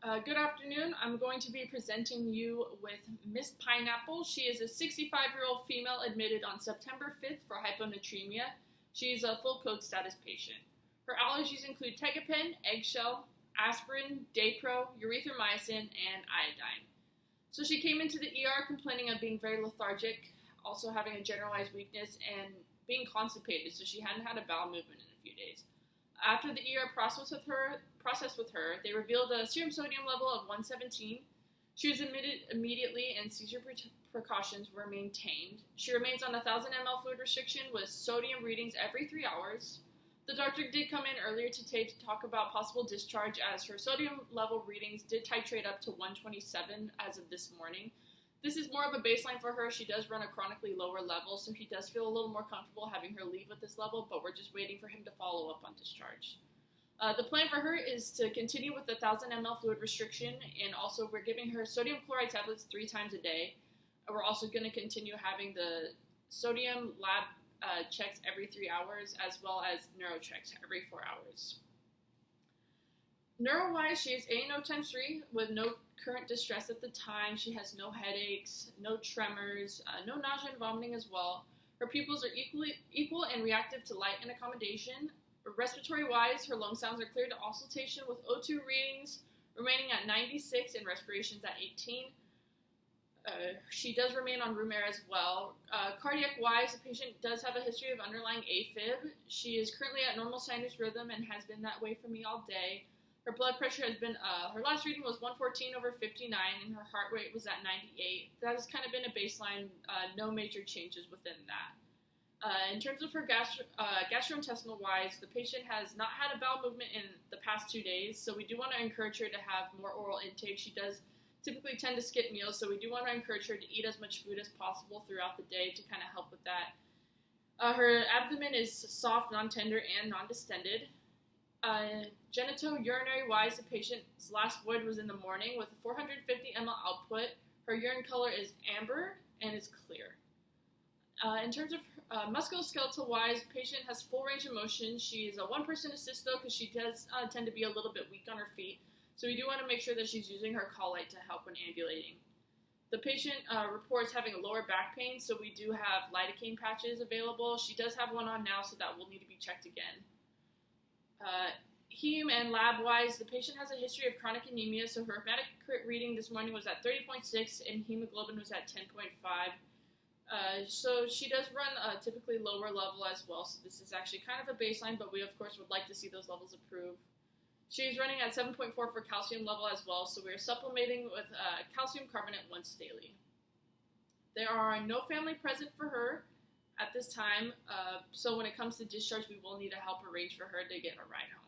Good afternoon. I'm going to be presenting you with Miss Pineapple. She is a 65-year-old female admitted on September 5th for hyponatremia. She is a full code status patient. Her allergies include Tegapen, eggshell, aspirin, Daypro, erythromycin, and iodine. So she came into the ER complaining of being very lethargic, also having a generalized weakness, and being constipated, so she hadn't had a bowel movement in a few days. After the ER process with her, they revealed a serum sodium level of 117. She was admitted immediately, and seizure precautions were maintained. She remains on a 1,000 ml fluid restriction with sodium readings every 3 hours. The doctor did come in earlier today to talk about possible discharge, as her sodium level readings did titrate up to 127 as of this morning. This is more of a baseline for her. She does run a chronically lower level, so he does feel a little more comfortable having her leave with this level, but we're just waiting for him to follow up on discharge. The plan for her is to continue with the 1,000 ml fluid restriction, and also we're giving her sodium chloride tablets 3 times a day. We're also going to continue having the sodium lab checks every 3 hours, as well as neuro checks every 4 hours. Neuro-wise, she is ANO times 3 with no current distress at the time. She has no headaches, no tremors, no nausea and vomiting as well. Her pupils are equal and reactive to light and accommodation. Respiratory-wise, her lung sounds are clear to auscultation with O2 readings remaining at 96 and respirations at 18. She does remain on room air as well. Cardiac-wise, the patient does have a history of underlying AFib. She is currently at normal sinus rhythm and has been that way for me all day. Her blood pressure has been, her last reading was 114 over 59, and her heart rate was at 98. That has kind of been a baseline, no major changes within that. In terms of her gastrointestinal-wise, the patient has not had a bowel movement in the past 2 days, so we do want to encourage her to have more oral intake. She does typically tend to skip meals, so we do want to encourage her to eat as much food as possible throughout the day to kind of help with that. Her abdomen is soft, non-tender, and non-distended. Genitourinary-wise, the patient's last void was in the morning with a 450 ml output. Her urine color is amber and is clear. In terms of musculoskeletal-wise, the patient has full range of motion. She is a one-person assist, though, because she does tend to be a little bit weak on her feet. So we do want to make sure that she's using her call light to help when ambulating. The patient reports having a lower back pain, so we do have lidocaine patches available. She does have one on now, so that will need to be checked again. Heme and lab-wise, the patient has a history of chronic anemia, so her hematocrit reading this morning was at 30.6 and hemoglobin was at 10.5. So she does run a typically lower level as well, so this is actually kind of a baseline, but we of course would like to see those levels improve. She's running at 7.4 for calcium level as well, so we're supplementing with calcium carbonate once daily. There are no family present for her at this time, so when it comes to discharge, we will need to help arrange for her to get a ride home.